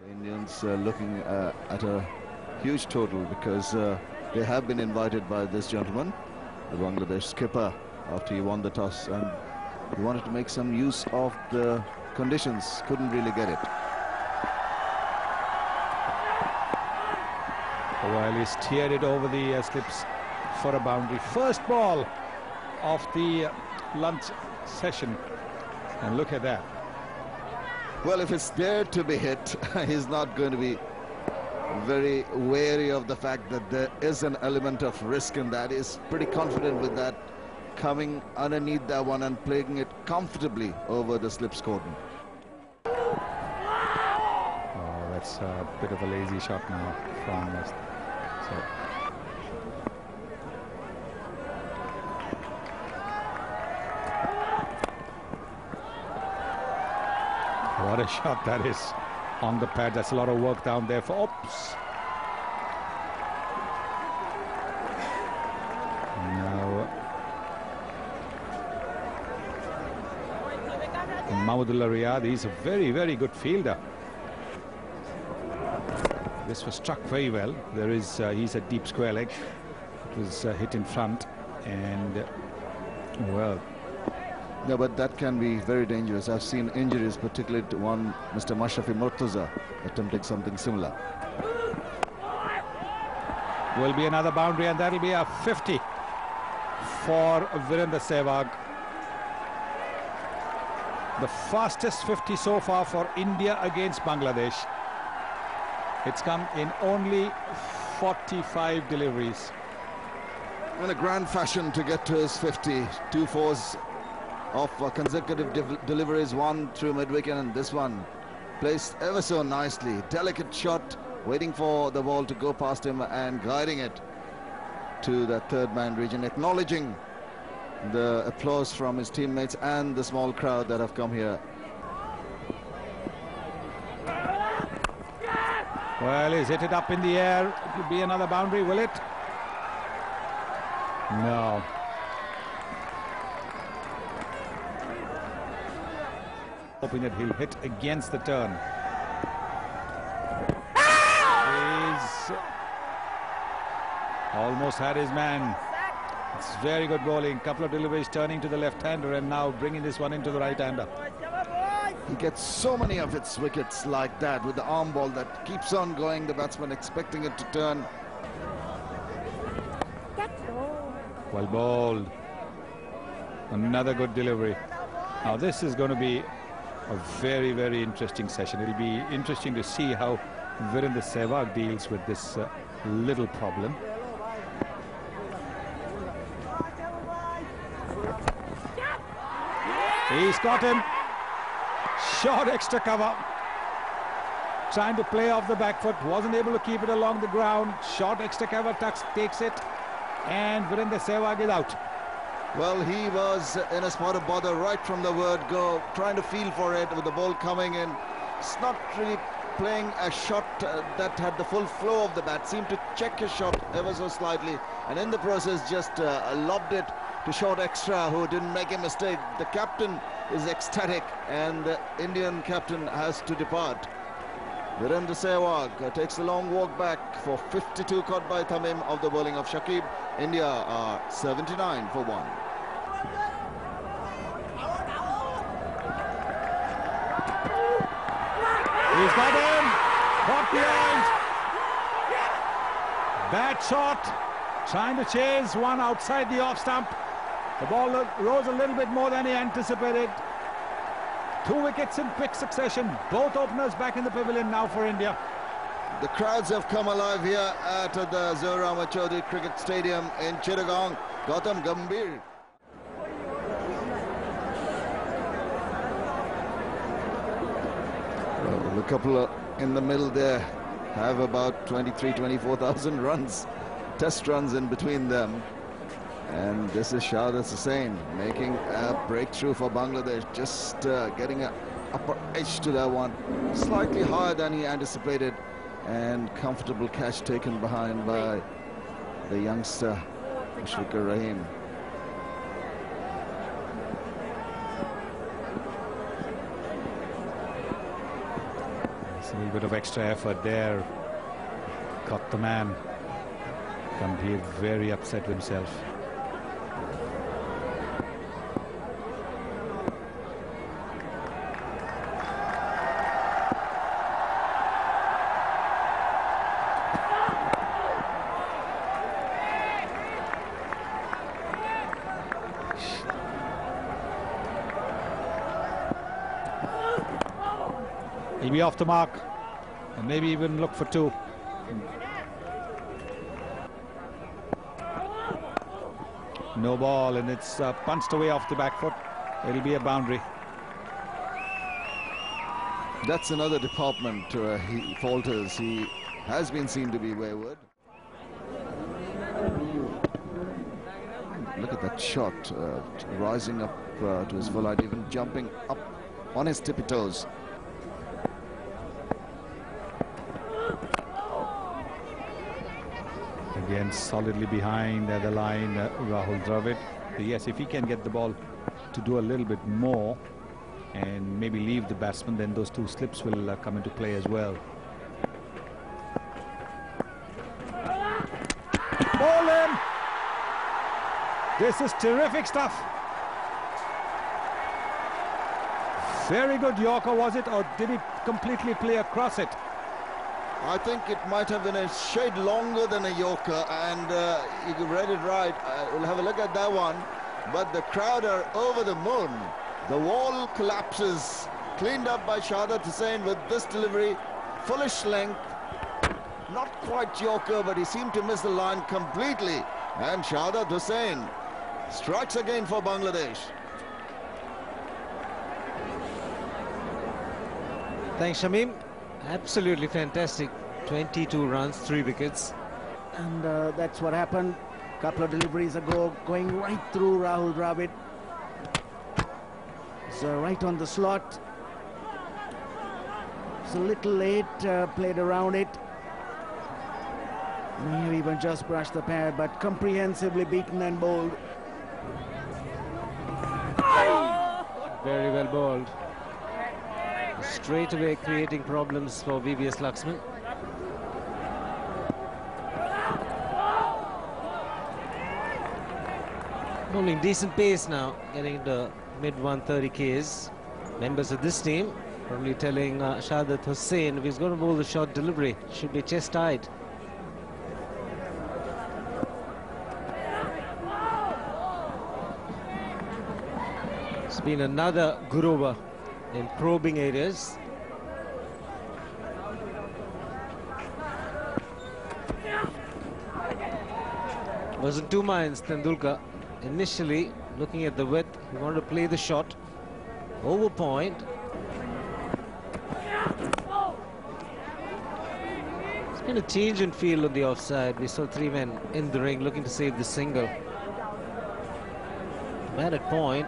The Indians looking at a huge total because they have been invited by this gentleman, the Bangladesh skipper, after he won the toss, and he wanted to make some use of the conditions, couldn't really get it. Well, he steered it over the slips for a boundary. First ball of the lunch session, and look at that. Well, if it's there to be hit, he's not going to be very wary of the fact that there is an element of risk in that. He's pretty confident with that, coming underneath that one and playing it comfortably over the slips cordon. Oh, that's a bit of a lazy shot now from us. What a shot that is on the pad. That's a lot of work down there for Oops. Now Mahmudullah Riyad, he's a very, very good fielder. This was struck very well. There is he's a deep square leg. It was hit in front, and well. No, but that can be very dangerous. I've seen injuries, particularly to one Mr. Mashrafi Murtaza attempting something similar. Will be another boundary, and that'll be a 50 for Virender Sehwag. The fastest 50 so far for India against Bangladesh. It's come in only 45 deliveries. In a grand fashion to get to his 50, 2 fours of consecutive deliveries, one through mid-wicket, and this one placed ever so nicely. Delicate shot, waiting for the ball to go past him and guiding it to the third man region, acknowledging the applause from his teammates and the small crowd that have come here. Well, he's hit it up in the air. It will be another boundary, will it? No. Hoping that he'll hit against the turn. He's almost had his man. It's very good bowling. Couple of deliveries turning to the left-hander and now bringing this one into the right-hander. He gets so many of its wickets like that with the arm ball that keeps on going, the batsman expecting it to turn. Well bowled. Another good delivery. Now this is going to be a very, very interesting session. It'll be interesting to see how Virender Sehwag deals with this little problem. He's got him. Short extra cover. Trying to play off the back foot. Wasn't able to keep it along the ground. Short extra cover takes it. And Virender Sehwag is out. Well, he was in a spot of bother right from the word go, trying to feel for it with the ball coming in. It's not really playing a shot that had the full flow of the bat. Seemed to check his shot ever so slightly, and in the process just lobbed it to short extra, who didn't make a mistake. The captain is ecstatic, and the Indian captain has to depart. Virender Sehwag takes a long walk back for 52 caught by Tamim of the bowling of Shakib. India are 79 for 1. He's got him. Caught behind. Bad shot. Trying to chase one outside the off stump. The ball rose a little bit more than he anticipated. 2 wickets in quick succession. Both openers back in the pavilion now for India. The crowds have come alive here at the Zohar Ahmed Chaudhary Cricket Stadium in Chittagong. Gautam Gambhir. Well, the couple in the middle there have about 24,000 runs, test runs in between them. And this is Shahid Hussain making a breakthrough for Bangladesh, just getting an upper edge to that one, slightly higher than he anticipated, and comfortable catch taken behind by the youngster Mushfiqur Rahim. It's a little bit of extra effort there. Caught the man. Gambhir very upset with himself. He'll be off the mark and maybe even look for two. No ball, and it's punched away off the back foot. It'll be a boundary. That's another department he falters. He has been seen to be wayward. Look at that shot, rising up to his full height, even jumping up on his tippy toes. Again, solidly behind the line, Rahul Dravid. Yes, if he can get the ball to do a little bit more and maybe leave the batsman, then those two slips will come into play as well. Ball in! This is terrific stuff. Very good Yorker, was it, or did he completely play across it? I think it might have been a shade longer than a Yorker, and you read it right. We'll have a look at that one. But the crowd are over the moon. The wall collapses, cleaned up by Shahzad Hussain with this delivery. Foolish length, not quite Yorker, but he seemed to miss the line completely. And Shahzad Hussain strikes again for Bangladesh. Thanks, Shamim. Absolutely fantastic. 22 runs, 3 wickets. And that's what happened a couple of deliveries ago, going right through Rahul Dravid. So right on the slot. It's a little late, played around it. May have even just brushed the pad, but comprehensively beaten and bowled. Very well bowled. Straight away creating problems for VVS Laxman. Bowling decent pace now, getting the mid 130 Ks. Members of this team probably telling Shahzad Hussain if he's going to bowl the short delivery, should be chest tight. It's been another good over in probing areas. Was in two minds, Tendulkar. Initially, looking at the width, he wanted to play the shot over point. It's been a change in field on the offside. We saw 3 men in the ring looking to save the single. Man at point,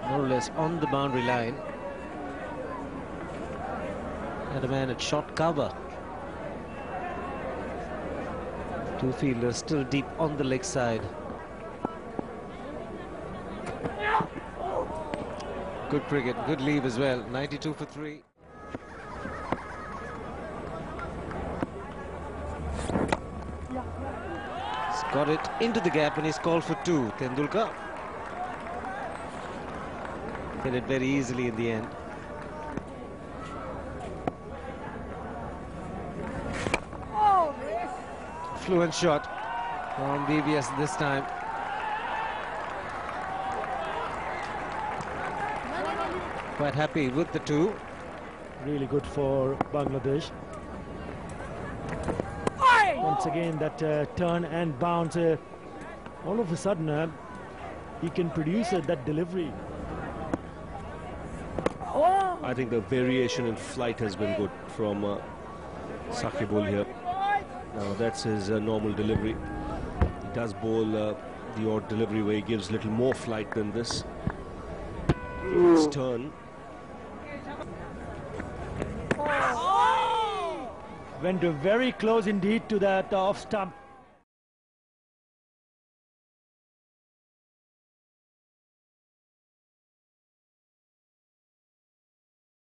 more or less on the boundary line. And a man at short cover. 2 fielders still deep on the leg side. Good cricket, good leave as well. 92 for 3. He's got it into the gap and he's called for 2. Tendulkar hit it very easily in the end. Fluent shot from VVS this time. Quite happy with the 2. Really good for Bangladesh. Once again, that turn and bounce. All of a sudden, he can produce that delivery. I think the variation in flight has been good from Saqibul here. Now that's his normal delivery. He does bowl the odd delivery where he gives a little more flight than this. His turn. Went very close indeed to that off stump.